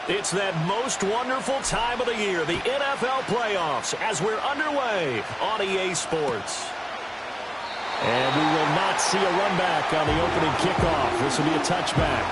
It's that most wonderful time of the year, the NFL playoffs, as we're underway on EA Sports. And we will not see a run back on the opening kickoff. This will be a touchback.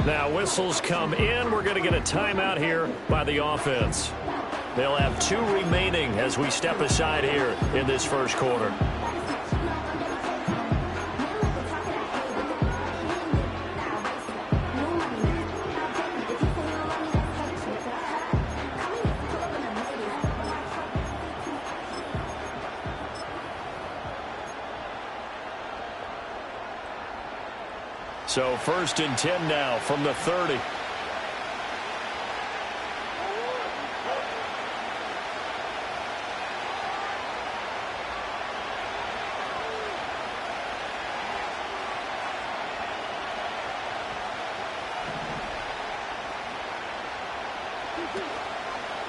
Now whistles come in. We're going to get a timeout here by the offense. They'll have 2 remaining as we step aside here in this first quarter. So 1st and 10 now from the 30.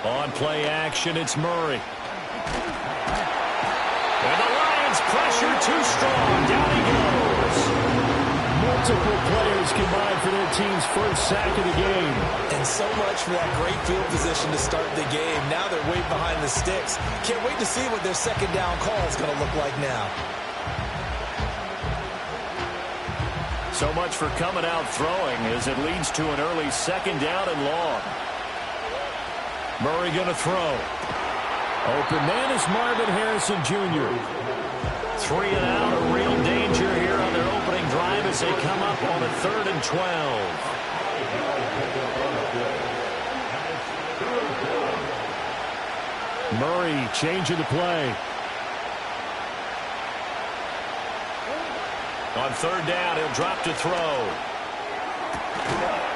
On play action, it's Murray. And the Lions pressure too strong. Down he goes. Multiple players combined for their team's first sack of the game. And so much for that great field position to start the game. Now they're way behind the sticks. Can't wait to see what their second down call is going to look like now. So much for coming out throwing as it leads to an early second down and long. Murray going to throw. Open man is Marvin Harrison Jr. 3 and out, a real danger here on their opening drive as they come up on a 3rd and 12. Murray changing the play. On 3rd down, he'll drop to throw.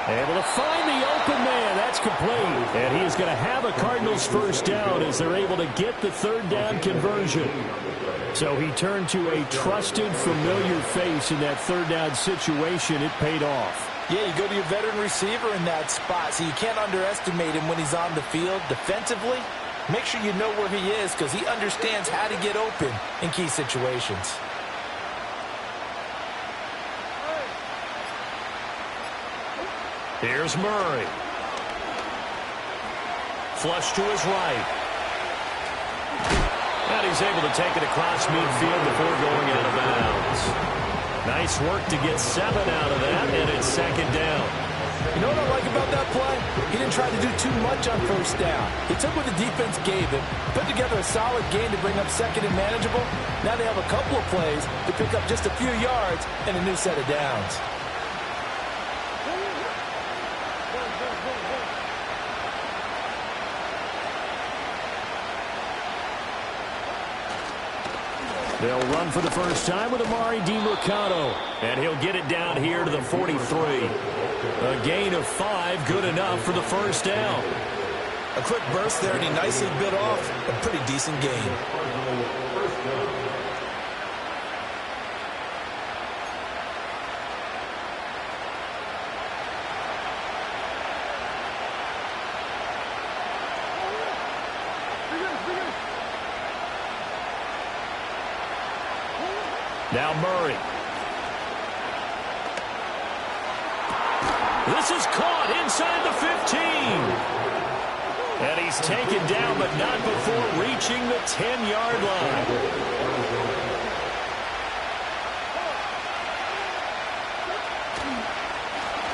Able to find the open man. That's complete. And he is going to have a Cardinals first down as they're able to get the 3rd down conversion. So he turned to a trusted, familiar face in that 3rd down situation. It paid off. Yeah, you go to your veteran receiver in that spot, so you can't underestimate him when he's on the field defensively. Make sure you know where he is because he understands how to get open in key situations. Here's Murray. Flush to his right. And he's able to take it across midfield before going out of bounds. Nice work to get 7 out of that, and it's 2nd down. You know what I like about that play? He didn't try to do too much on 1st down. He took what the defense gave him, put together a solid game to bring up 2nd and manageable. Now they have a couple of plays to pick up just a few yards and a new set of downs. They'll run for the first time with Amari DiMercado. And he'll get it down here to the 43. A gain of 5, good enough for the first down. A quick burst there, and he nicely bit off a pretty decent gain. Now Murray. This is caught inside the 15. And he's taken down, but not before reaching the 10-yard line.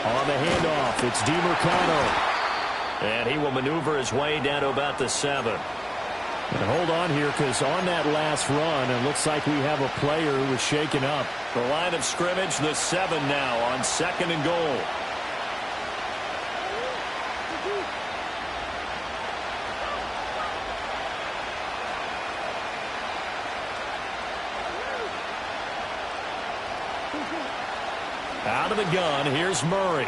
On the handoff, it's DiMercado. And he will maneuver his way down to about the 7. And hold on here, because on that last run, it looks like we have a player who was shaken up. The line of scrimmage, the 7 now on 2nd and goal. Out of the gun, here's Murray.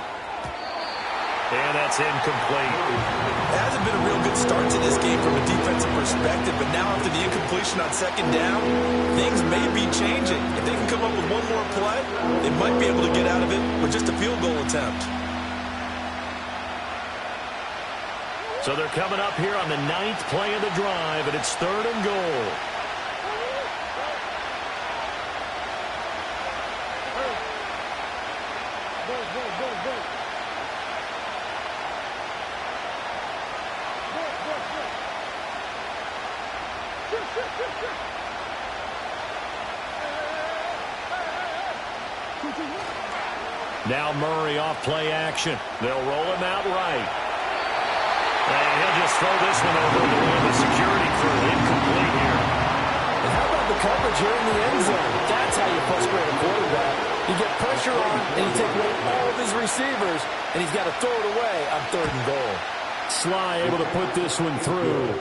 And that's incomplete. It hasn't been a real good start to this game from a defensive perspective, but now after the incompletion on second down, things may be changing. If they can come up with one more play, they might be able to get out of it with just a field goal attempt. So they're coming up here on the 9th play of the drive, and it's 3rd and goal. Now Murray off play action. They'll roll him out right. And he'll just throw this one over the way of the security crew. Incomplete here. And how about the coverage here in the end zone? That's how you frustrate a quarterback. You get pressure on, and you take away all of his receivers, and he's got to throw it away on 3rd and goal. Sly able to put this one through.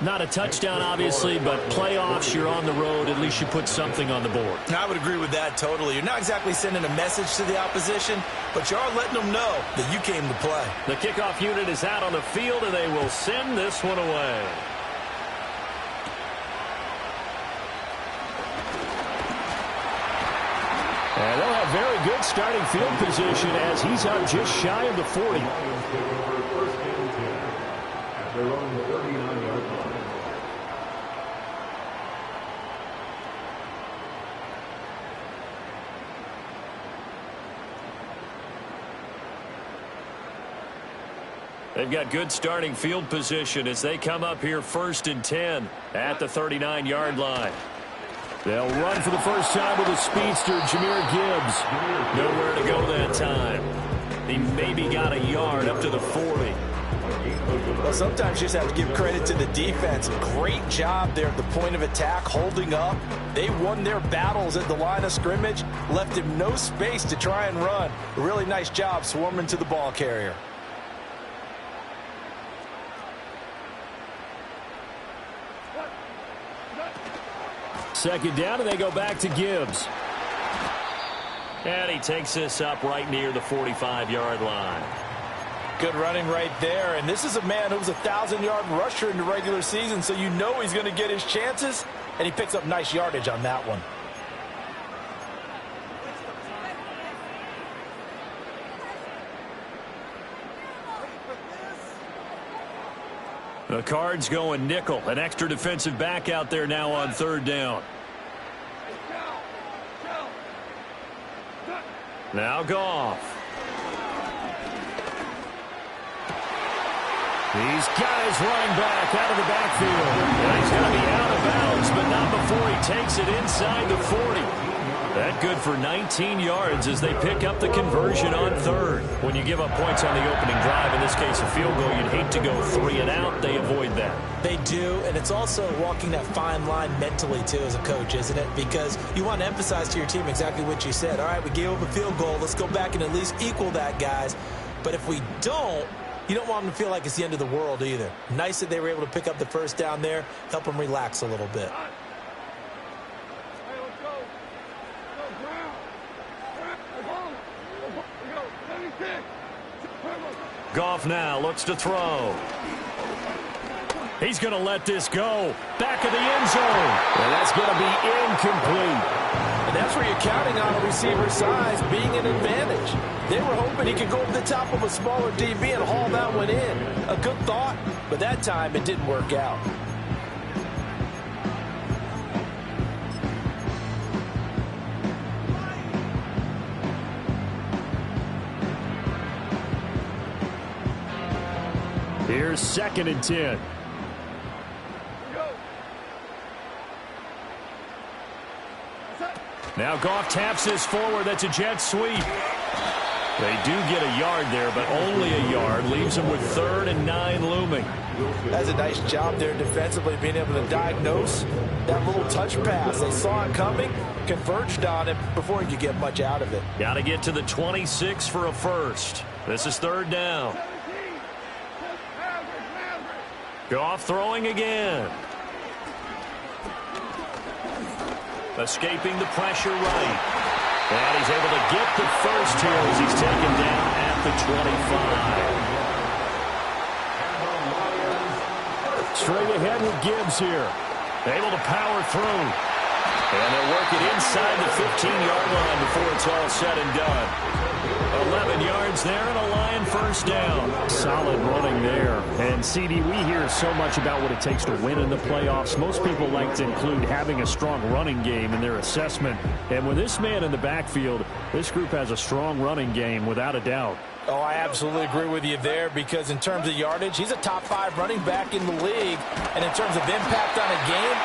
Not a touchdown, obviously, but playoffs, you're on the road. At least you put something on the board. I would agree with that totally. You're not exactly sending a message to the opposition, but you are letting them know that you came to play. The kickoff unit is out on the field, and they will send this one away. And they'll have very good starting field position as he's up just shy of the 40. They've got good starting field position as they come up here 1st and 10 at the 39-yard line. They'll run for the first time with a speedster, Jahmyr Gibbs. Nowhere to go that time. He maybe got a yard up to the 40. Well, sometimes you just have to give credit to the defense. Great job there at the point of attack, holding up. They won their battles at the line of scrimmage, left him no space to try and run. A really nice job swarming to the ball carrier. Second down, and they go back to Gibbs. And he takes this up right near the 45-yard line. Good running right there, and this is a man who was a 1,000-yard rusher in the regular season, so you know he's going to get his chances, and he picks up nice yardage on that one. The Cards going nickel. An extra defensive back out there now on 3rd down. Now Goff. He's got his running back out of the backfield. And he's going to be out of bounds, but not before he takes it inside the 40. That good for 19 yards as they pick up the conversion on 3rd. When you give up points on the opening drive, in this case a field goal, you'd hate to go 3 and out. They avoid that. They do, and it's also walking that fine line mentally, too, as a coach, isn't it? Because you want to emphasize to your team exactly what you said. All right, we gave up a field goal. Let's go back and at least equal that, guys. But if we don't, you don't want them to feel like it's the end of the world either. Nice that they were able to pick up the first down there, help them relax a little bit. Goff now looks to throw. He's going to let this go. Back of the end zone. And that's going to be incomplete. And that's where you're counting on a receiver's size being an advantage. They were hoping he could go over the top of a smaller DB and haul that one in. A good thought, but that time it didn't work out. Here's 2nd and 10. Now Goff taps this forward. That's a jet sweep. They do get a yard there, but only a yard. Leaves them with 3rd and 9 looming. That's a nice job there defensively, being able to diagnose that little touch pass. They saw it coming, converged on it before you get much out of it. Got to get to the 26 for a first. This is 3rd down. Goff throwing again. Escaping the pressure right. And he's able to get the first here as he's taken down at the 25. Straight ahead with Gibbs here. Able to power through. And they'll work it inside the 15-yard line before it's all said and done. 11 yards there and a Lion first down. Solid running there. And, CD, we hear so much about what it takes to win in the playoffs. Most people like to include having a strong running game in their assessment. And with this man in the backfield, this group has a strong running game without a doubt. Oh, I absolutely agree with you there because in terms of yardage, he's a top 5 running back in the league. And in terms of impact on a game,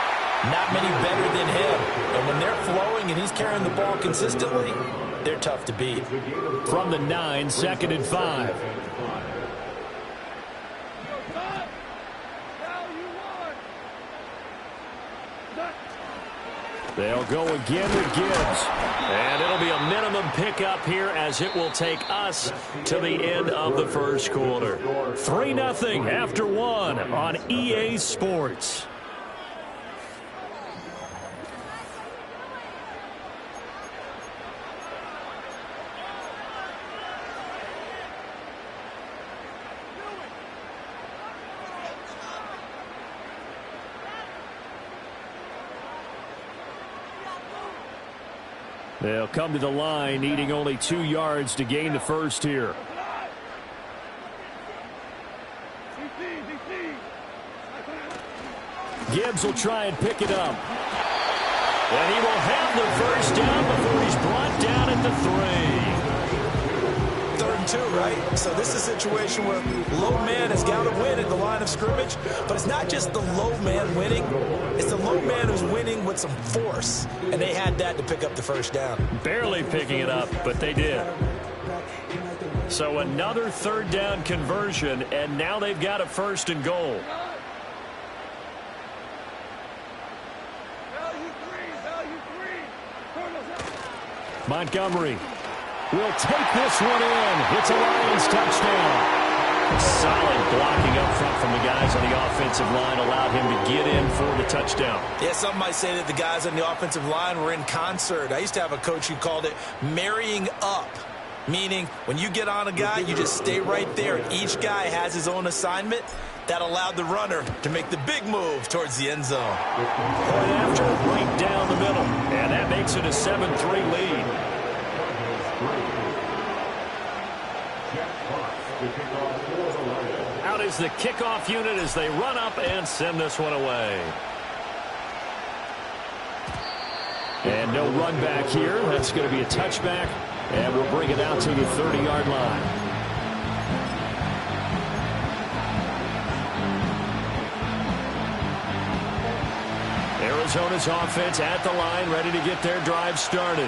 not many better than him. And when they're flowing and he's carrying the ball consistently, they're tough to beat. From the 9, 2nd and 5. They'll go again with Gibbs. And it'll be a minimum pickup here as it will take us to the end of the first quarter. 3-0 after 1 on EA Sports. They'll come to the line, needing only 2 yards to gain the first here. Gibbs will try and pick it up. And he will have the first down before he's brought down at the 3. 3rd and 2, right? So this is a situation where low man has got to win at the line of scrimmage. But it's not just the low man winning. It's the low man who's winning with some force. And they had that to pick up the first down. Barely picking it up, but they did. So another 3rd down conversion, and now they've got a 1st and goal. Montgomery will take this one in. It's a Lions touchdown. Solid blocking up front from the guys on the offensive line allowed him to get in for the touchdown. Yeah, some might say that the guys on the offensive line were in concert. I used to have a coach who called it marrying up, meaning when you get on a guy, you just stay right there. Each guy has his own assignment. That allowed the runner to make the big move towards the end zone. Point after, right down the middle. And that makes it a 7-3 lead. Out is the kickoff unit as they run up and send this one away. And no run back here. That's going to be a touchback. And we'll bring it out to the 30-yard line. Arizona's offense at the line, ready to get their drive started.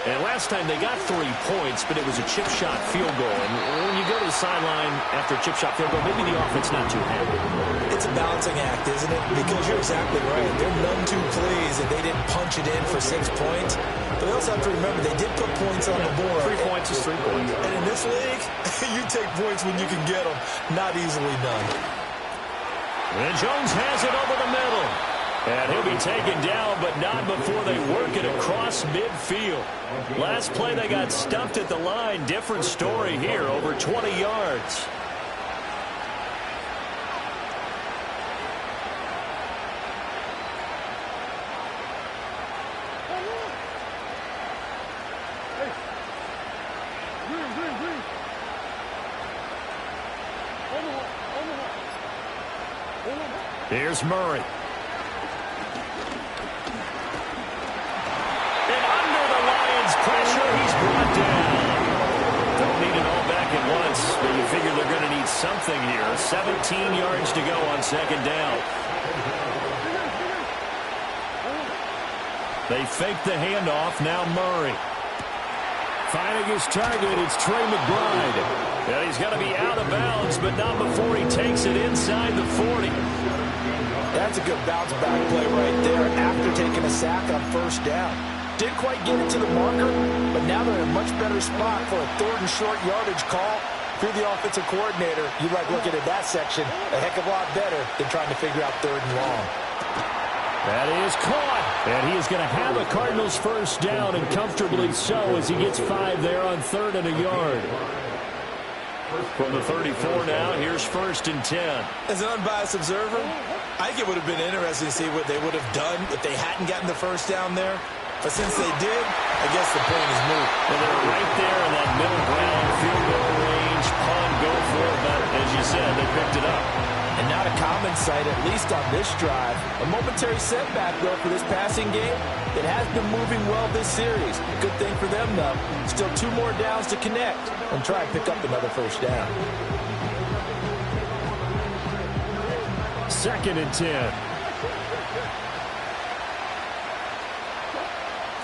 And last time they got 3 points, but it was a chip shot field goal. And when you go to the sideline after a chip shot field goal, maybe the offense not too happy. It's a balancing act, isn't it? Because you're exactly right. They're none too pleased that they didn't punch it in for 6 points. But they also have to remember they did put points on the board. 3 points is 3 points. And in this league, you take points when you can get them. Not easily done. And Jones has it over the middle. And he'll be taken down, but not before they work it across midfield. Last play, they got stumped at the line. Different story here, over 20 yards. Here's Murray. Pressure, he's brought down. Don't need it all back at once, but you figure they're going to need something here. 17 yards to go on 2nd down. They fake the handoff. Now Murray. Finding his target, it's Trey McBride. And he's got to be out of bounds, but not before he takes it inside the 40. That's a good bounce back play right there after taking a sack on 1st down. Didn't quite get it to the marker, but now they're in a much better spot for a 3rd and short yardage call. If you're the offensive coordinator, you like looking at that section a heck of a lot better than trying to figure out 3rd and long. That is caught. And he is going to have a Cardinals first down, and comfortably so, as he gets 5 there on 3rd and a yard. From the 34 now, here's 1st and 10. As an unbiased observer, I think it would have been interesting to see what they would have done if they hadn't gotten the first down there. But since they did, I guess the point is moot. And they're right there in that middle ground, field goal range, punt, go for it. But as you said, they picked it up. And not a common sight, at least on this drive. A momentary setback, though, for this passing game. It has been moving well this series. Good thing for them, though. Still 2 more downs to connect and try and pick up another first down. 2nd and 10.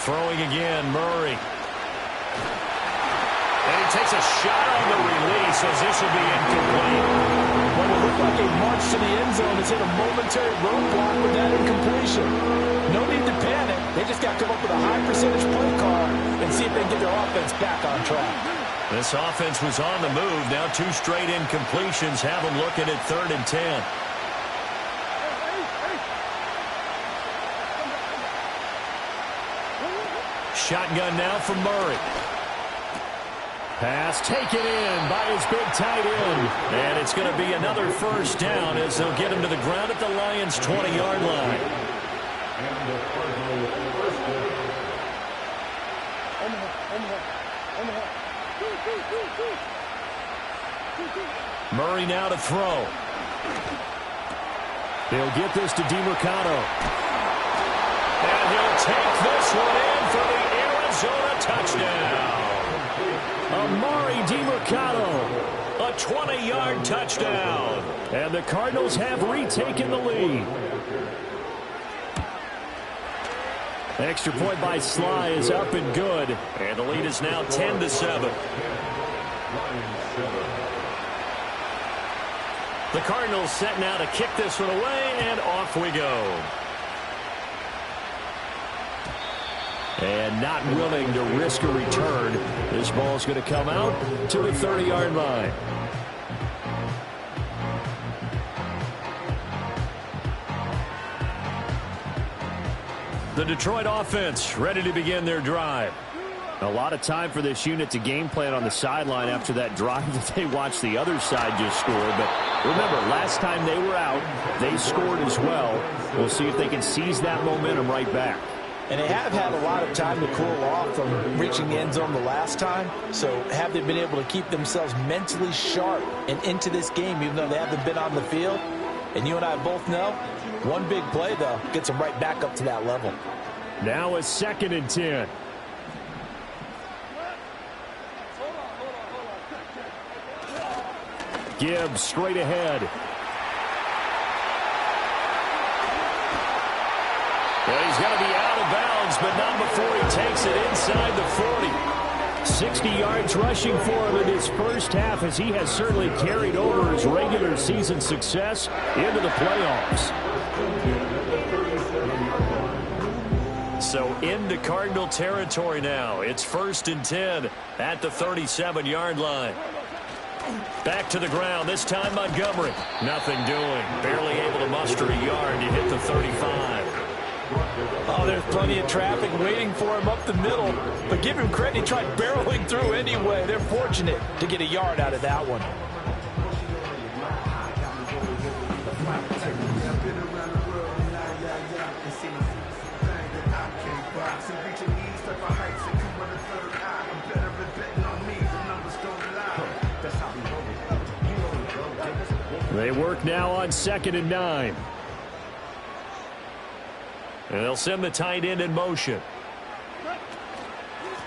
Throwing again, Murray. And he takes a shot on the release as this will be incomplete. Well, it looked like a march to the end zone has hit a momentary roadblock with that incompletion. No need to panic. They just got to come up with a high percentage play call and see if they can get their offense back on track. This offense was on the move. Now 2 straight incompletions have them looking at 3rd and 10. Shotgun now from Murray. Pass taken in by his big tight end. And it's going to be another first down as they'll get him to the ground at the Lions' 20-yard line. Murray now to throw. They'll get this to DeMarcano. And he'll take this one in for the Arizona touchdown. Amari DeMarcano, a 20-yard touchdown. And the Cardinals have retaken the lead. Extra point by Sly is up and good. And the lead is now 10-7. The Cardinals set now to kick this one away, and off we go. And not willing to risk a return. This ball's going to come out to the 30-yard line. The Detroit offense ready to begin their drive. A lot of time for this unit to game plan on the sideline after that drive that they watched the other side just score. But remember, last time they were out, they scored as well. We'll see if they can seize that momentum right back. And they have had a lot of time to cool off from reaching the end zone the last time. So have they been able to keep themselves mentally sharp and into this game, even though they haven't been on the field? And you and I both know, one big play, though, gets them right back up to that level. Now a 2nd and 10. Gibbs straight ahead. Well, he's going to be out of bounds, but not before he takes it inside the 40. 60 yards rushing for him in his first half, as he has certainly carried over his regular season success into the playoffs. So into Cardinal territory now. It's 1st and 10 at the 37-yard line. Back to the ground, this time Montgomery. Nothing doing. Barely able to muster a yard to hit the 35. Oh, there's plenty of traffic waiting for him up the middle. But give him credit, he tried barreling through anyway. They're fortunate to get a yard out of that one. They work now on 2nd and 9. And they'll send the tight end in motion.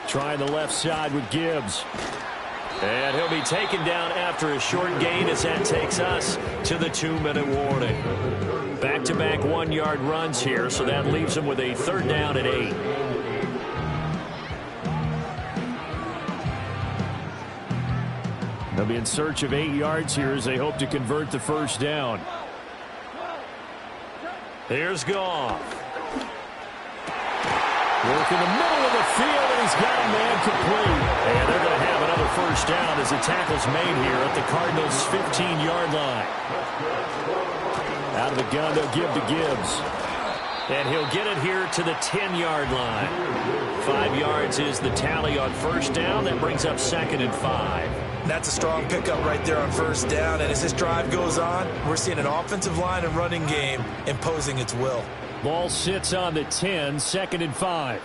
Trying the left side with Gibbs. And he'll be taken down after a short gain as that takes us to the 2-minute warning. Back-to-back 1-yard runs here, so that leaves them with a 3rd down and 8. They'll be in search of 8 yards here as they hope to convert the first down. Here's Goff. Work in the middle of the field, and he's got a man complete. And they're going to have another first down as the tackle's made here at the Cardinals' 15-yard line. Out of the gun, they'll give to Gibbs. And he'll get it here to the 10-yard line. 5 yards is the tally on first down. That brings up 2nd and 5. That's a strong pickup right there on first down. And as this drive goes on, we're seeing an offensive line and running game imposing its will. Ball sits on the 10, 2nd and 5.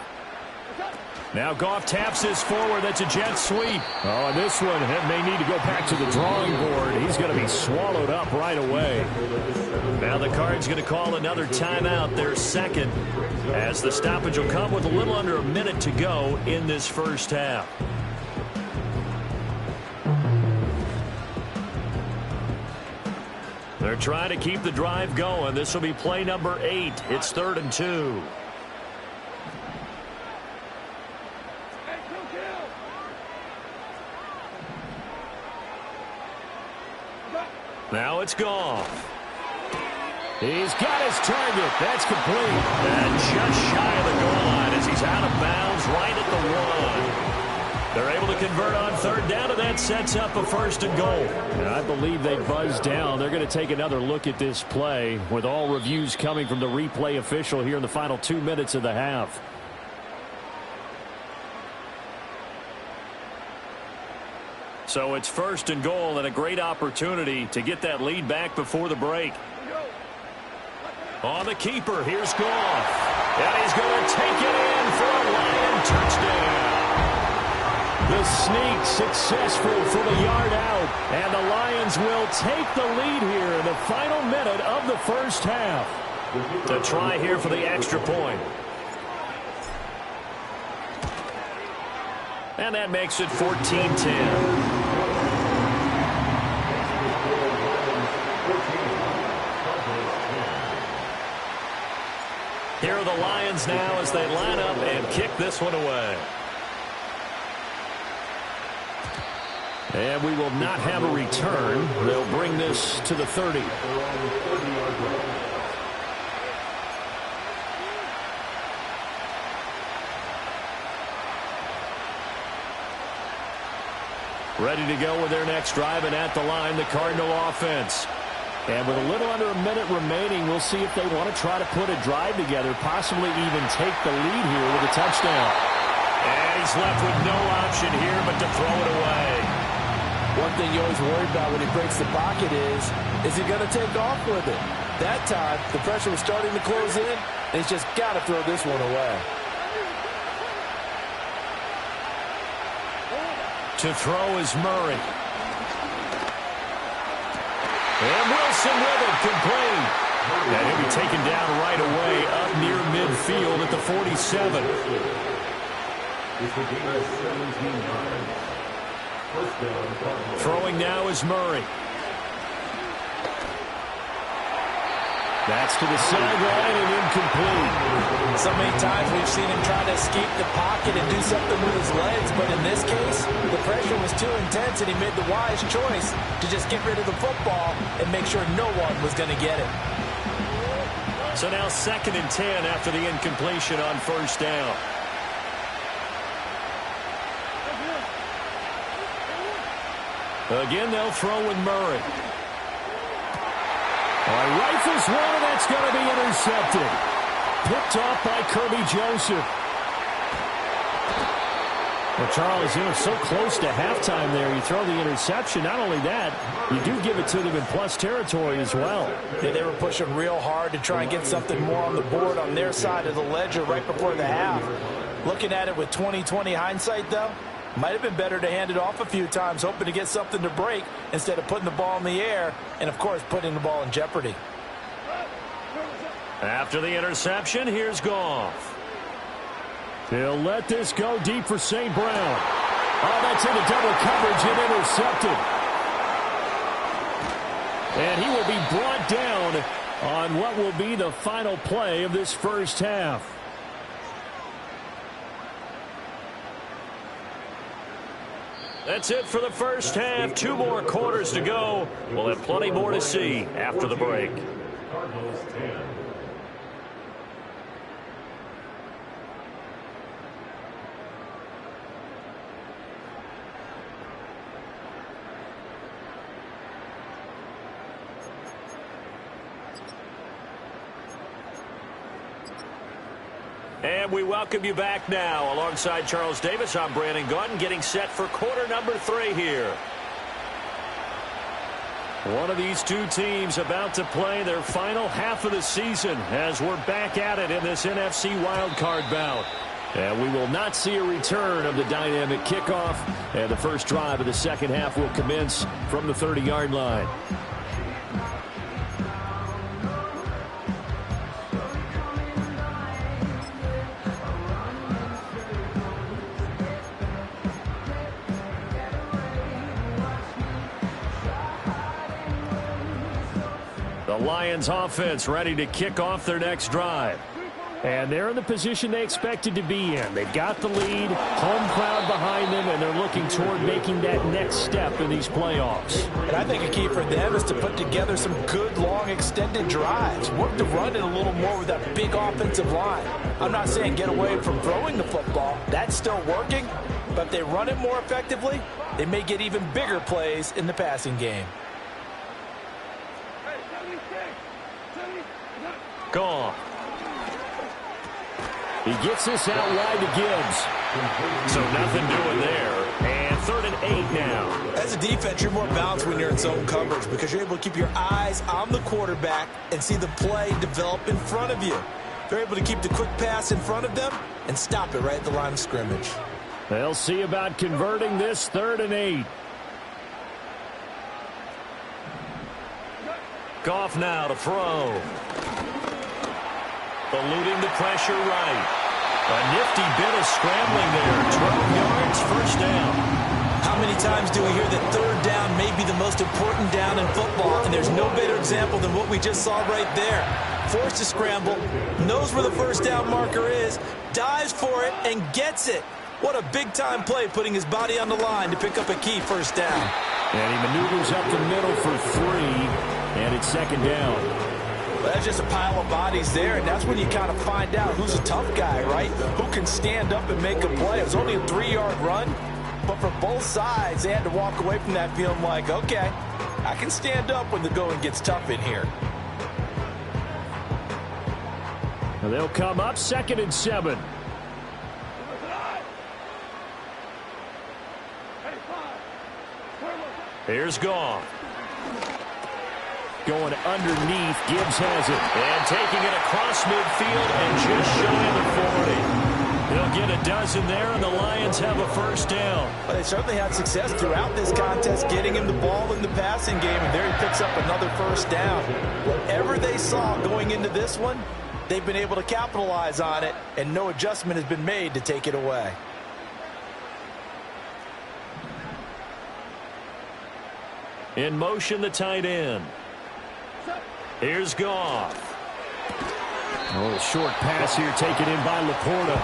Now Goff taps this forward. That's a jet sweep. Oh, and this one may need to go back to the drawing board. He's going to be swallowed up right away. Now the Cards going to call another timeout, their second, as the stoppage will come with a little under a minute to go in this first half. They're trying to keep the drive going. This will be play number 8. It's 3rd and 2. Now it's Goff. He's got his target. That's complete. And just shy of the goal line as he's out of bounds right at the 1. They're able to convert on 3rd down, and that sets up a 1st and goal. And I believe they buzzed down. They're going to take another look at this play with all reviews coming from the replay official here in the final 2 minutes of the half. So it's 1st and goal and a great opportunity to get that lead back before the break. On the keeper, here's Goff. And he's going to take it in for a Lion touchdown. The sneak successful from a yard out. And the Lions will take the lead here in the final minute of the first half. To try here for the extra point. And that makes it 14-10. Here are the Lions now as they line up and kick this one away. And we will not have a return. They'll bring this to the 30. Ready to go with their next drive, and at the line, the Cardinal offense. And with a little under a minute remaining, we'll see if they want to try to put a drive together, possibly even take the lead here with a touchdown. And he's left with no option here but to throw it away. One thing you always worry about when he breaks the pocket is he going to take off with it? That time, the pressure was starting to close in, and he's just got to throw this one away. To throw is Murray. And Wilson with it, complete. And he'll be taken down right away up near midfield at the 47. Throwing now is Murray. That's to the sideline and incomplete. So many times we've seen him try to escape the pocket and do something with his legs, but in this case, the pressure was too intense and he made the wise choice to just get rid of the football and make sure no one was going to get it. So now 2nd and 10 after the incompletion on first down. Again, they'll throw with Murray. Rifles one, and that's going to be intercepted. Picked off by Kirby Joseph. Well, Charles, so close to halftime there. You throw the interception. Not only that, you do give it to them in plus territory as well. Yeah, they were pushing real hard to try and get something more on the board on their side of the ledger right before the half. Looking at it with 20/20 hindsight, though, might have been better to hand it off a few times, hoping to get something to break instead of putting the ball in the air and, of course, putting the ball in jeopardy. After the interception, here's Goff. He'll let this go deep for St. Brown. Oh, that's into double coverage and intercepted. And he will be brought down on what will be the final play of this first half. That's it for the first half. 2 more quarters to go. We'll have plenty more to see after the break. And we welcome you back now. Alongside Charles Davis, I'm Brandon Gaudin, getting set for quarter number 3 here. One of these two teams about to play their final half of the season as we're back at it in this NFC wildcard bout. And we will not see a return of the dynamic kickoff. And the first drive of the second half will commence from the 30-yard line. The Lions offense ready to kick off their next drive. And they're in the position they expected to be in. They've got the lead, home crowd behind them, and they're looking toward making that next step in these playoffs. And I think a key for them is to put together some good, long, extended drives. Work the run in a little more with that big offensive line. I'm not saying get away from throwing the football. That's still working. But if they run it more effectively, they may get even bigger plays in the passing game. Gone. He gets this out wide to Gibbs. So nothing doing there. And 3rd and 8 now. As a defense, you're more balanced when you're in zone coverage because you're able to keep your eyes on the quarterback and see the play develop in front of you. They're able to keep the quick pass in front of them and stop it right at the line of scrimmage. They'll see about converting this 3rd and 8. Goff now to throw. Eluding the pressure right. A nifty bit of scrambling there. 12 yards, first down. How many times do we hear that third down may be the most important down in football, and there's no better example than what we just saw right there. Forced to scramble, knows where the first down marker is, dives for it, and gets it. What a big-time play, putting his body on the line to pick up a key first down. And he maneuvers up the middle for 3, and it's 2nd down. Well, that's just a pile of bodies there, and that's when you kind of find out who's a tough guy, right? Who can stand up and make a play. It was only a 3-yard run, but for both sides, they had to walk away from that feeling like, okay, I can stand up when the going gets tough in here. And they'll come up 2nd and 7. Here's Goff. Going underneath, Gibbs has it. And taking it across midfield and just shy of the 40. They'll get a dozen there, and the Lions have a first down. Well, they certainly had success throughout this contest, getting him the ball in the passing game, and there he picks up another first down. Whatever they saw going into this one, they've been able to capitalize on it, and no adjustment has been made to take it away. In motion, the tight end. Here's Goff. A little short pass here taken in by Laporta.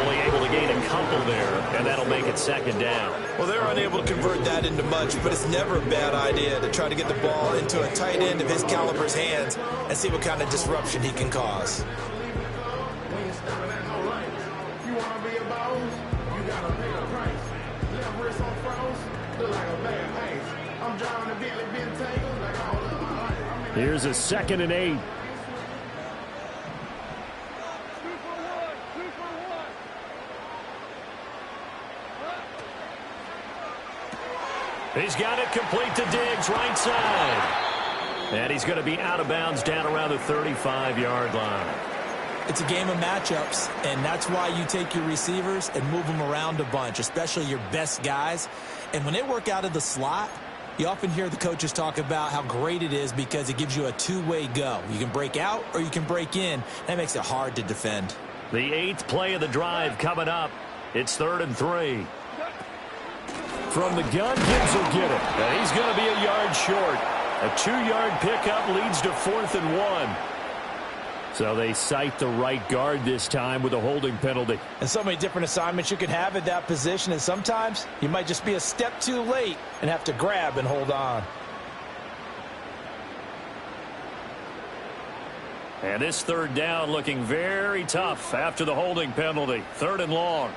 Only able to gain a couple there, and that'll make it 2nd down. Well, they're unable to convert that into much, but it's never a bad idea to try to get the ball into a tight end of his caliber's hands and see what kind of disruption he can cause. Here's a 2nd and 8. He's got it complete to Diggs, right side. And he's going to be out of bounds down around the 35-yard line. It's a game of matchups, and that's why you take your receivers and move them around a bunch, especially your best guys. And when they work out of the slot, you often hear the coaches talk about how great it is because it gives you a two-way go. You can break out or you can break in. That makes it hard to defend. The 8th play of the drive coming up. It's 3rd and 3. From the gun, Gibbs will get it. And he's going to be a yard short. A 2-yard pickup leads to 4th and 1. So they cite the right guard this time with a holding penalty. And so many different assignments you can have at that position, and sometimes you might just be a step too late and have to grab and hold on. And this 3rd down looking very tough after the holding penalty. 3rd and long.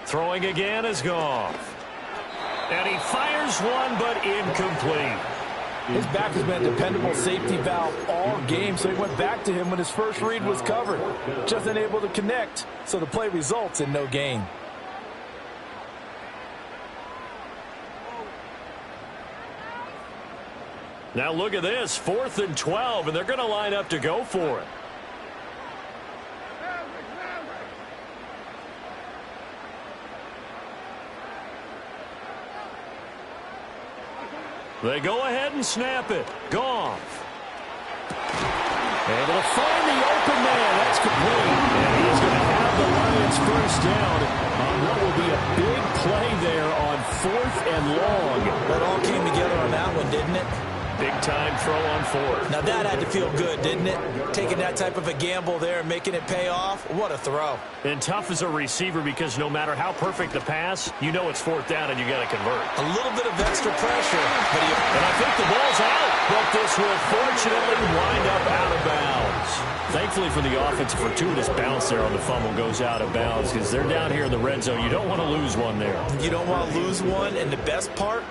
Throwing again is Goff. And he fires one, but incomplete. His back has been a dependable safety valve all game, so he went back to him when his first read was covered. Just unable to connect, so the play results in no gain. Now look at this, 4th and 12, and they're going to line up to go for it. They go ahead and snap it. Goff. Able to find the open man. That's complete. And he's going to have the Lions first down on what will be a big play there on 4th and long. That all came together on that one, didn't it? Big time throw on 4th. Now that had to feel good, didn't it? Taking that type of a gamble there and making it pay off. What a throw. And tough as a receiver because no matter how perfect the pass, you know it's 4th down and you got to convert. A little bit of extra pressure. And I think the ball's out. But this will fortunately wind up out of bounds. Thankfully for the offense, a fortuitous bounce there on the fumble goes out of bounds because they're down here in the red zone. You don't want to lose one there. You don't want to lose one, and the best part,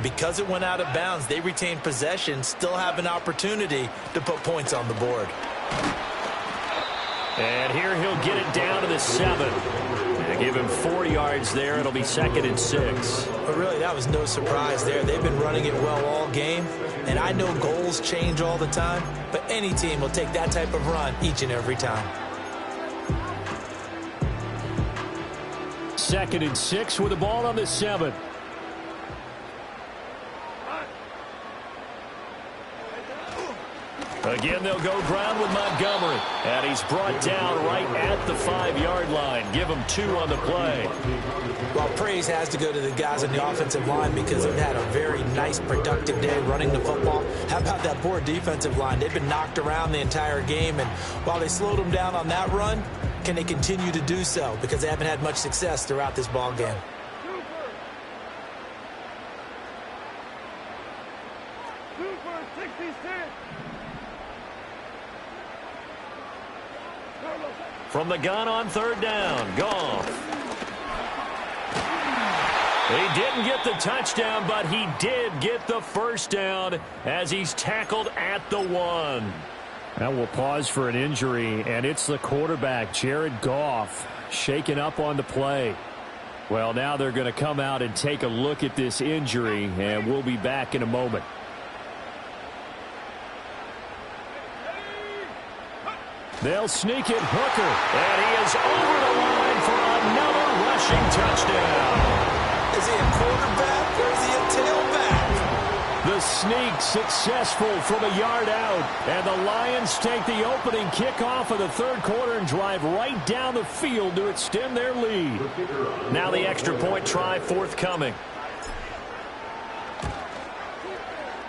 because it went out of bounds, they retain possession, still have an opportunity to put points on the board. And here he'll get it down to the 7. And give him 4 yards there. It'll be 2nd and 6. But really, that was no surprise there. They've been running it well all game. And I know goals change all the time, but any team will take that type of run each and every time. 2nd and 6 with the ball on the 7. Again, they'll go ground with Montgomery. And he's brought down right at the 5-yard line. Give him 2 on the play. Well, praise has to go to the guys on the offensive line because they've had a very nice, productive day running the football. How about that poor defensive line? They've been knocked around the entire game, and while they slowed them down on that run, can they continue to do so? Because they haven't had much success throughout this ball game. From the gun on 3rd down, Goff. He didn't get the touchdown, but he did get the first down as he's tackled at the 1. Now we'll pause for an injury, and it's the quarterback, Jared Goff, shaken up on the play. Well, now they're going to come out and take a look at this injury, and we'll be back in a moment. They'll sneak it, Hooker, and he is over the line for another rushing touchdown. Is he a quarterback or is he a tailback? The sneak successful from a yard out, and the Lions take the opening kickoff of the 3rd quarter and drive right down the field to extend their lead. Now the extra point try forthcoming.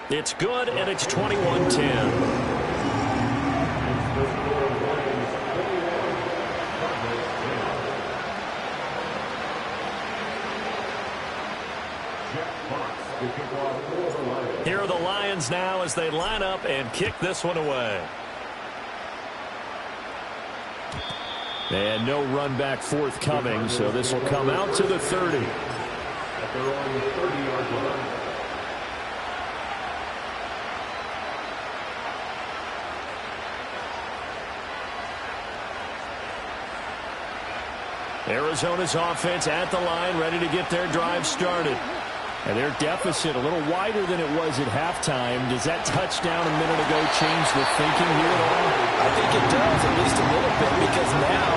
It's good, and it's 21-10. Here are the Lions now as they line up and kick this one away. And no run back forthcoming, so this will come out to the 30. Arizona's offense at the line, ready to get their drive started. And their deficit a little wider than it was at halftime. Does that touchdown a minute ago change the thinking here at all? I think it does, at least a little bit, because now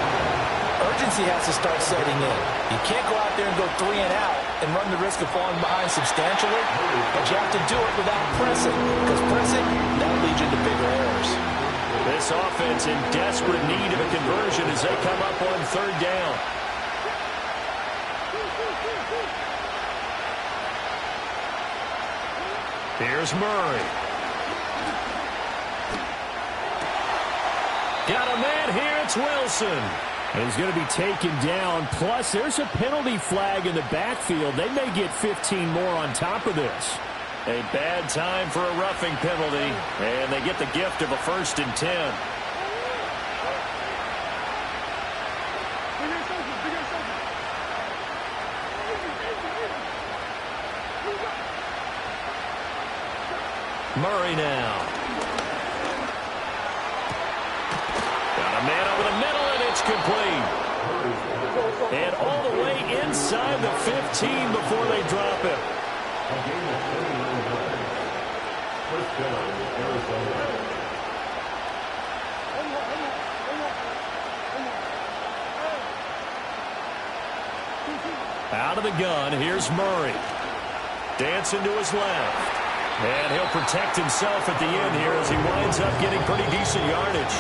urgency has to start setting in. You can't go out there and go 3 and out and run the risk of falling behind substantially, but you have to do it without pressing, because pressing, that'll lead you to bigger errors. This offense in desperate need of a conversion as they come up on 3rd down. Here's Murray. Got a man here. It's Wilson. And he's going to be taken down. Plus, there's a penalty flag in the backfield. They may get 15 more on top of this. A bad time for a roughing penalty. And they get the gift of a 1st and 10. Murray now. Got a man over the middle, and it's complete. And all the way inside the 15 before they drop him. Out of the gun, here's Murray. Dancing to his left. And he'll protect himself at the end here as he winds up getting pretty decent yardage.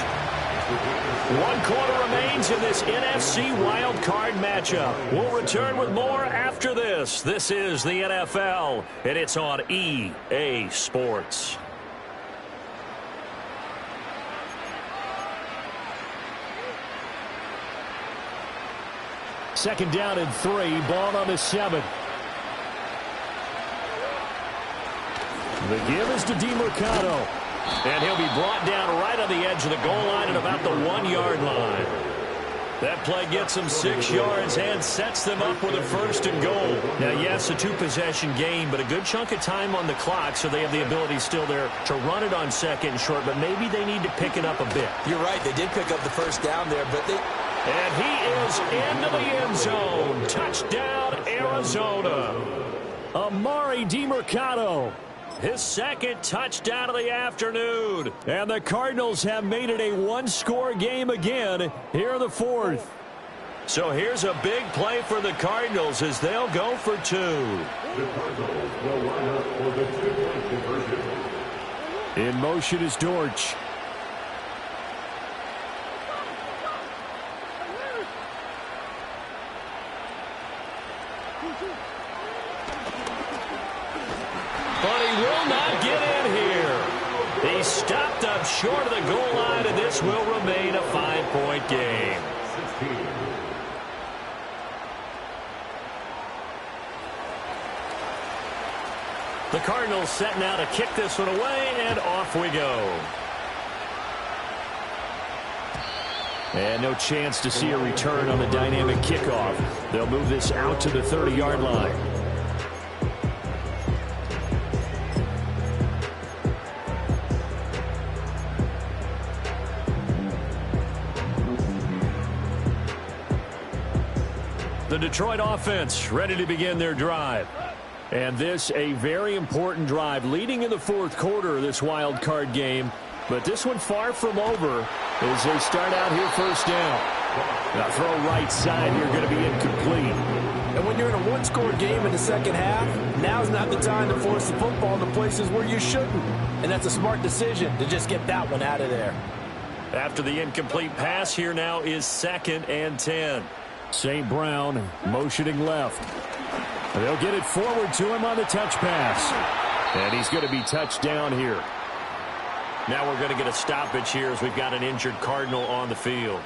1 quarter remains in this NFC Wild Card matchup. We'll return with more after this. This is the NFL, and it's on EA Sports. Second down and 3, ball on the 7. The give is to DeMercado. And he'll be brought down right on the edge of the goal line at about the 1-yard line. That play gets them 6 yards and sets them up with a 1st and goal. Now, yes, a 2-possession game, but a good chunk of time on the clock, so they have the ability still there to run it on 2nd and short, but maybe they need to pick it up a bit. You're right. They did pick up the 1st down there, but they... And he is into the end zone. Touchdown, Arizona. Amari DeMercado. His 2nd touchdown of the afternoon. And the Cardinals have made it a 1-score game again here in the 4th. So here's a big play for the Cardinals as they'll go for 2. The Cardinals will line up for the 2-point conversion. In motion is Dortch. But he will not get in here. He stopped up short of the goal line, and this will remain a 5-point game. 16. The Cardinals set now to kick this one away, and off we go. And no chance to see a return on the dynamic kickoff. They'll move this out to the 30-yard line. The Detroit offense ready to begin their drive. And this a very important drive leading in the 4th quarter of this wild card game. But this one far from over as they start out here 1st down. Now throw right side here going to be incomplete. And when you're in a 1-score game in the 2nd half, now's not the time to force the football into places where you shouldn't. And that's a smart decision to just get that one out of there. After the incomplete pass, here now is 2nd and 10. St. Brown motioning left. They'll get it forward to him on the touch pass. And he's going to be touched down here. Now we're going to get a stoppage here as we've got an injured Cardinal on the field.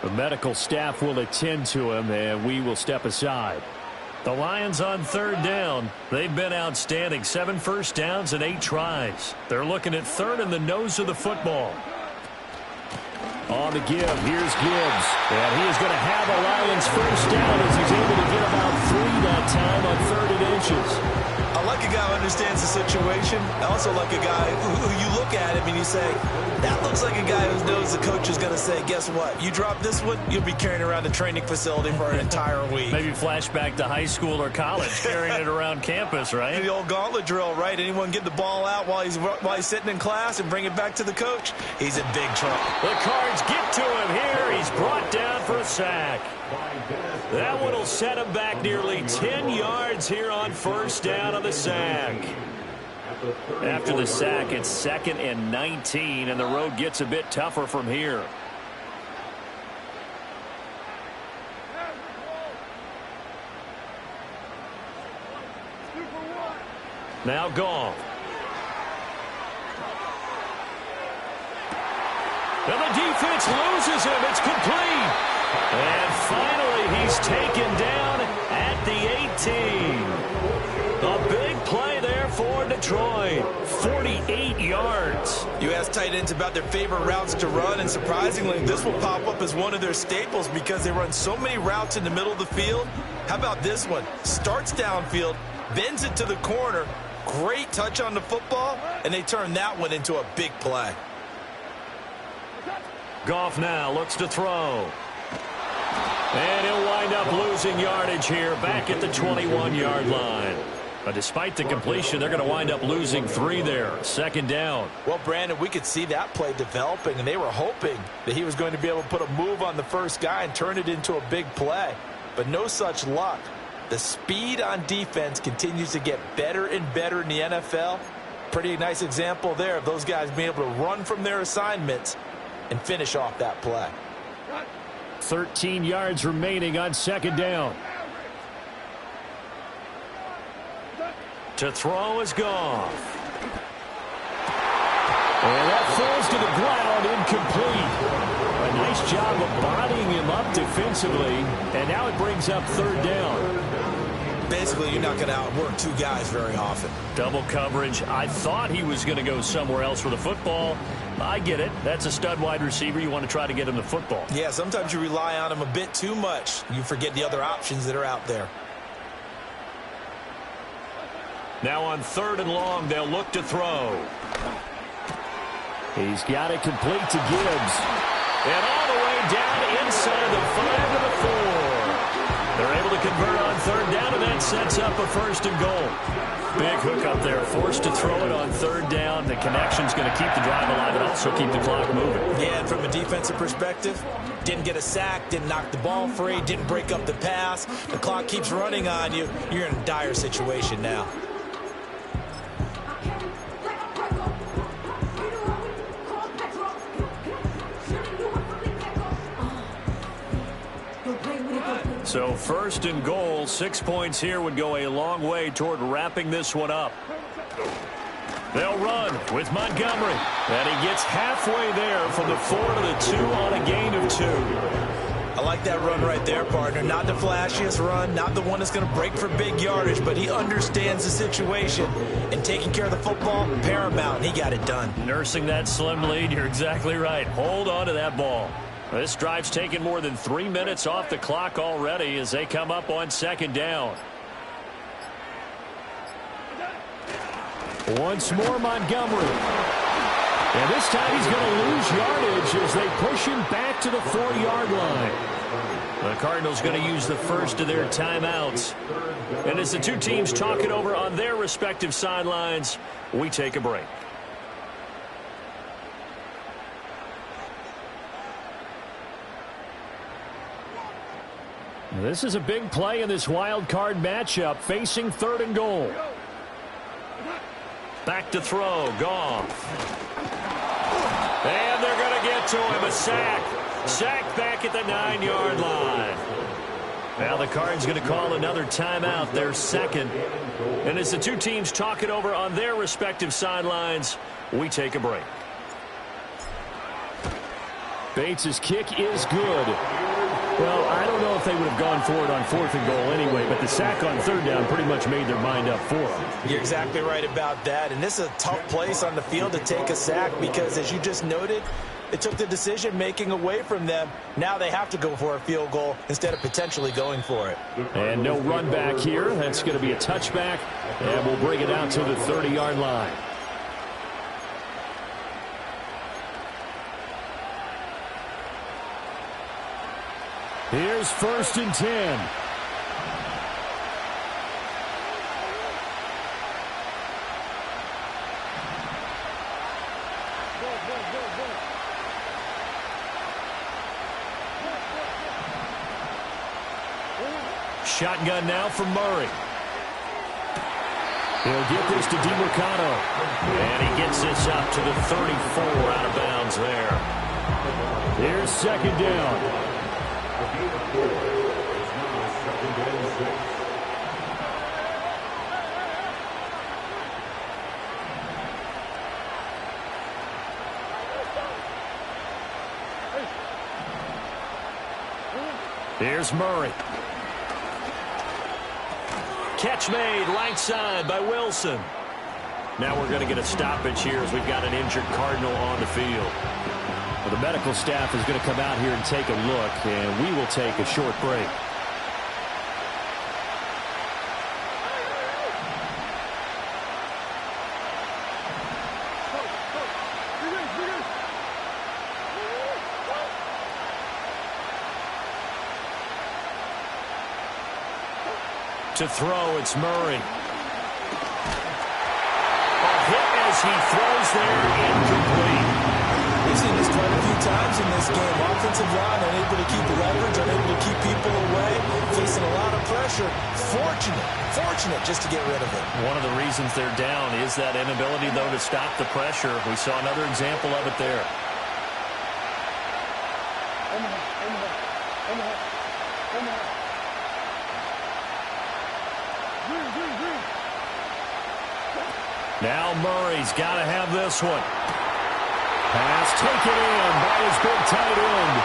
The medical staff will attend to him, and we will step aside. The Lions on 3rd down. They've been outstanding. 7 first downs and 8 tries. They're looking at 3rd in the nose of the football. On the give, here's Gibbs. And he is going to have a Lions 1st down as he's able to get about 3 that time on 3rd and inches. I like a guy who understands the situation. I also like a guy who you look at him and you say, that looks like a guy who knows the coach is going to say, guess what? You drop this one, you'll be carrying around the training facility for an entire week. Maybe flashback to high school or college, carrying it around campus, right? The old gauntlet drill, right? Anyone get the ball out while he's sitting in class and bring it back to the coach? He's in big trouble. The Cards get to him here. He's brought down for a sack. That one will set him back nearly 10 yards here on 1st down on the sack. After the sack, it's 2nd and 19, and the road gets a bit tougher from here. Now Goff. And the defense loses him. It's complete. And finally, he's taken down at the 18. A big play there for Detroit. 48 yards. You ask tight ends about their favorite routes to run, and surprisingly, this will pop up as one of their staples because they run so many routes in the middle of the field. How about this one? Starts downfield, bends it to the corner, Great touch on the football, and they turned that one into a big play. Goff now looks to throw. And he'll wind up losing yardage here back at the 21-yard line. But despite the completion, they're going to wind up losing 3 there. Second down. Well, Brandon, we could see that play developing, and they were hoping that he was going to be able to put a move on the first guy and turn it into a big play. But no such luck. The speed on defense continues to get better and better in the NFL. Pretty nice example there of those guys being able to run from their assignments and finish off that play. 13 yards remaining on second down. To throw is Goff. And that falls to the ground, incomplete. A nice job of bodying him up defensively, and now it brings up third down. Basically, you're not going to outwork 2 guys very often. Double coverage. I thought he was going to go somewhere else for the football. I get it. That's a stud wide receiver. You want to try to get him the football. Yeah, sometimes you rely on him a bit too much. You forget the other options that are out there. Now on third and long, they'll look to throw. He's got it complete to Gibbs. And all the way down inside the 5 to the 4. They're able to convert on third down, and that sets up a first and goal. Big hook up there, forced to throw it on third down. The connection's going to keep the drive alive and also keep the clock moving. Yeah, and from a defensive perspective, didn't get a sack, didn't knock the ball free, didn't break up the pass. The clock keeps running on you. You're in a dire situation now. So first and goal, 6 points here would go a long way toward wrapping this one up. They'll run with Montgomery. And he gets halfway there from the 4 to the 2 on a gain of 2. I like that run right there, partner. Not the flashiest run, not the one that's going to break for big yardage, but he understands the situation. And taking care of the football, paramount. He got it done. Nursing that slim lead, you're exactly right. Hold on to that ball. This drive's taken more than 3 minutes off the clock already as they come up on second down. Once more, Montgomery. And this time he's going to lose yardage as they push him back to the 4-yard line. The Cardinals going to use the first of their timeouts. And as the two teams talk it over on their respective sidelines, we take a break. This is a big play in this wild card matchup, facing third and goal. Back to throw, Goff. And they're going to get to him, a sack. Sacked back at the 9-yard line. Now the Cards going to call another timeout, their second. And as the two teams talk it over on their respective sidelines, we take a break. Bates' kick is good. Well, I don't know if they would have gone for it on 4th and goal anyway, but the sack on third down pretty much made their mind up for them. You're exactly right about that, and this is a tough place on the field to take a sack because, as you just noted, it took the decision-making away from them. Now they have to go for a field goal instead of potentially going for it. And no run back here. That's going to be a touchback, and we'll bring it out to the 30-yard line. Here's 1st and 10. Shotgun now from Murray. He'll get this to DiMercado. And he gets this up to the 34 out of bounds there. Here's second down. Here's Murray. Catch made, right side by Wilson. Now we're going to get a stoppage here as we've got an injured Cardinal on the field. Well, the medical staff is going to come out here and take a look, and we will take a short break. to throw, it's Murray. A hit as he throws there, incomplete. We've seen this quite a few times in this game. Offensive line unable to keep leverage, unable to keep people away, facing a lot of pressure. Fortunate just to get rid of it. One of the reasons they're down is that inability, though, to stop the pressure. We saw another example of it there. Now Murray's got to have this one. Pass taken in by his big tight end.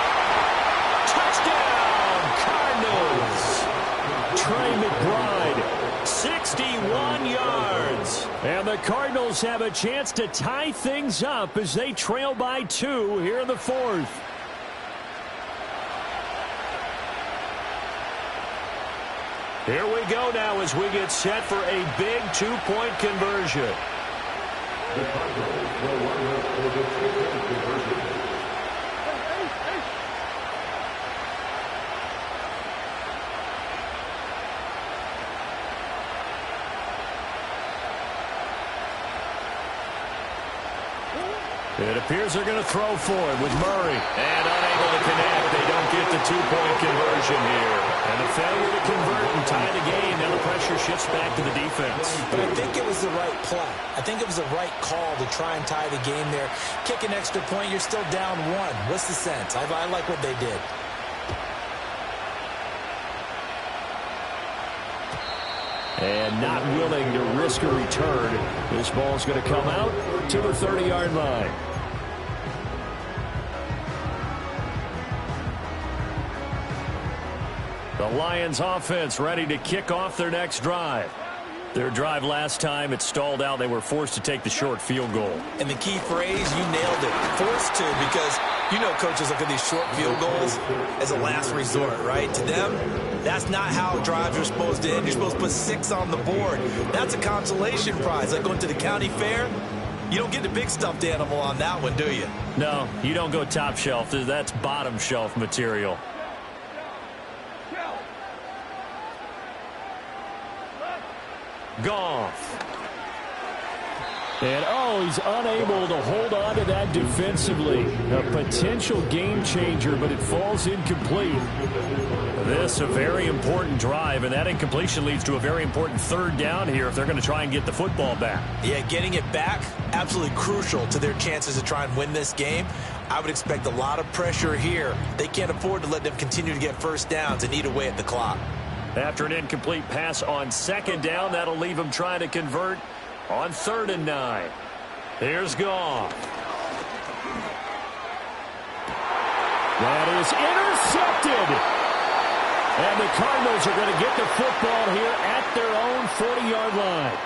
Touchdown, Cardinals. Trey McBride, 61 yards. And the Cardinals have a chance to tie things up as they trail by 2 here in the 4th. Here we go now as we get set for a big 2-point conversion. The Cardinals will line up for the 2-point conversion. It appears they're going to throw for it with Murray. And unable to connect. They don't get the 2-point conversion here. And a failure to convert and tie the game. Now the pressure shifts back to the defense. But I think it was the right play. I think it was the right call to try and tie the game there. Kick an extra point, you're still down 1. What's the sense? I like what they did. And not willing to risk a return. This ball's going to come out to the 30-yard line. The Lions offense ready to kick off their next drive. Their drive last time, it stalled out. They were forced to take the short field goal. And the key phrase, you nailed it. Forced to, because you know coaches look at these short field goals as a last resort, right? To them, that's not how drives are supposed to end. You're supposed to put 6 on the board. That's a consolation prize. Like going to the county fair, you don't get the big stuffed animal on that one, do you? No, you don't go top shelf. That's bottom shelf material. Goff. And, he's unable to hold on to that defensively. A potential game changer, but it falls incomplete. This a very important drive, and that incompletion leads to a very important 3rd down here if they're going to try and get the football back. Yeah, getting it back, absolutely crucial to their chances to try and win this game. I would expect a lot of pressure here. They can't afford to let them continue to get first downs and eat away at the clock. After an incomplete pass on 2nd down, that'll leave them trying to convert on 3rd and 9. Here's Goff. That is intercepted. And the Cardinals are going to get the football here at their own 40-yard line.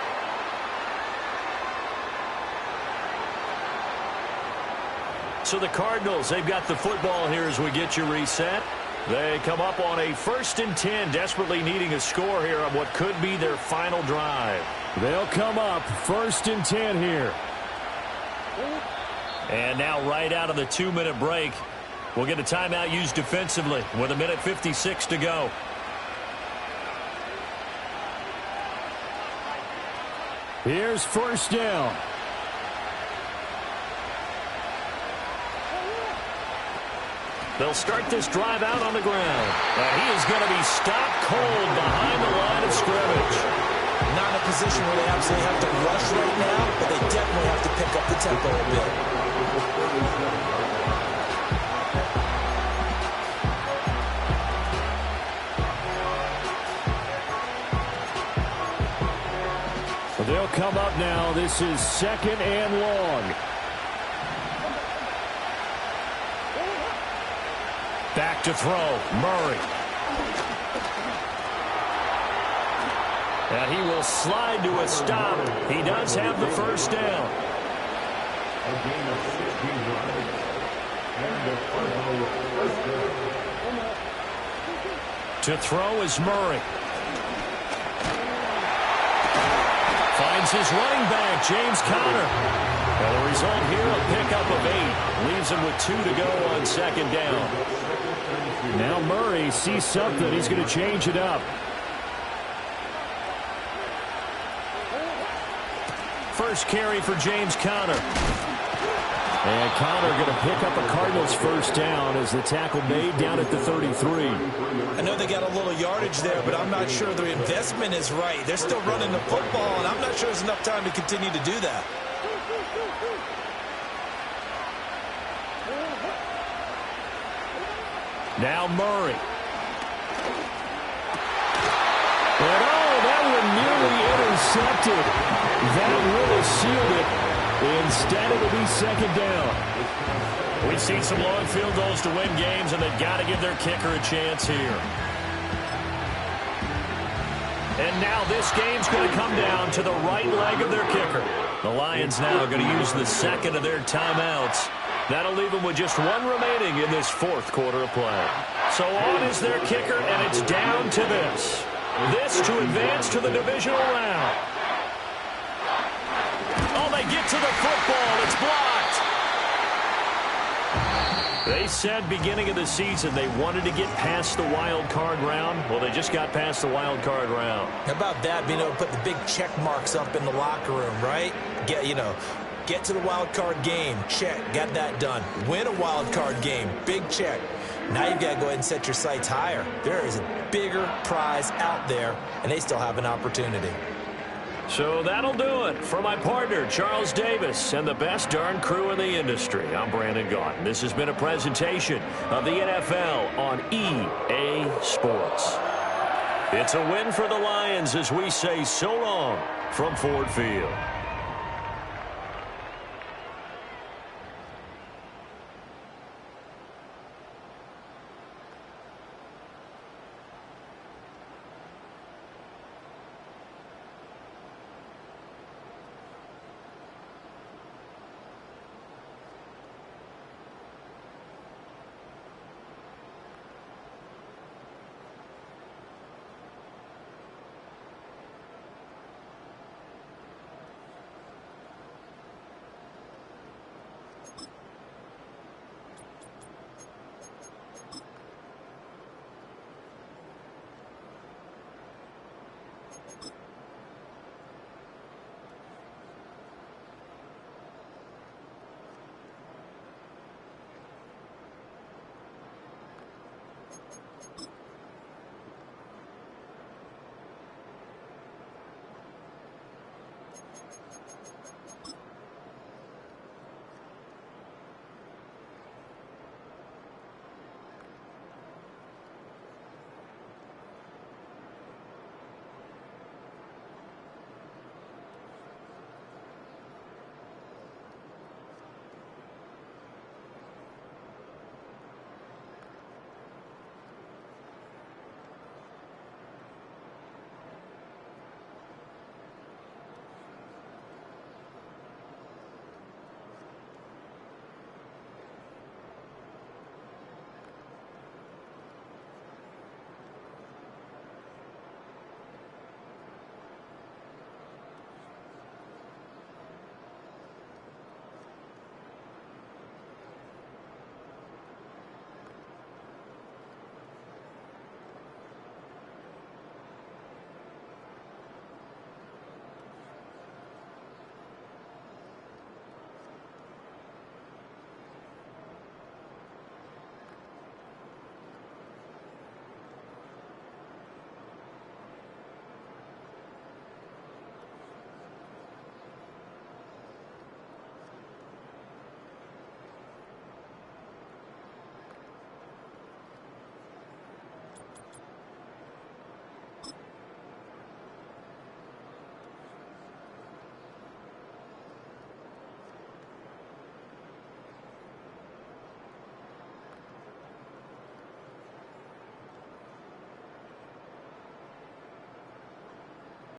So the Cardinals, they've got the football here as we get you reset. They come up on a 1st and 10, desperately needing a score here on what could be their final drive. They'll come up 1st and 10 here. And now right out of the 2-minute break, we'll get a timeout used defensively with 1:56 to go. Here's 1st down. They'll start this drive out on the ground. And he is going to be stopped cold behind the line of scrimmage. Not in a position where they absolutely have to rush right now, but they definitely have to pick up the tempo a bit. They'll come up now. This is 2nd and long. Back to throw, Murray. And he will slide to a stop. He does have the 1st down. A gain of 16 yards. And the Cardinals first down. To throw is Murray. Finds his running back, James Conner. And the result here, a pickup of 8. Leaves him with 2 to go on 2nd down. Now Murray sees something. He's going to change it up. first carry for James Conner. And Conner going to pick up a Cardinals first down as the tackle made down at the 33. I know they got a little yardage there, but I'm not sure the investment is right. They're still running the football, and I'm not sure there's enough time to continue to do that. Now Murray. And that one nearly intercepted. That really sealed it. Instead, it'll be second down. We've seen some long field goals to win games, and they've got to give their kicker a chance here. And now this game's going to come down to the right leg of their kicker. The Lions now are going to use the second of their timeouts. That'll leave them with just one remaining in this fourth quarter of play. So on is their kicker, and it's down to this. This to advance to the divisional round. Oh, they get to the football. It's blocked. They said beginning of the season they wanted to get past the wild card round. Well, they just got past the wild card round. How about that, being able to put the big check marks up in the locker room, right? Get to the wild card game. Check. Got that done. Win a wild card game. Big check. Now you've got to go ahead and set your sights higher. There is a bigger prize out there, and they still have an opportunity. So that'll do it for my partner, Charles Davis, and the best darn crew in the industry. I'm Brandon Gaudin. This has been a presentation of the NFL on EA Sports. It's a win for the Lions as we say so long from Ford Field.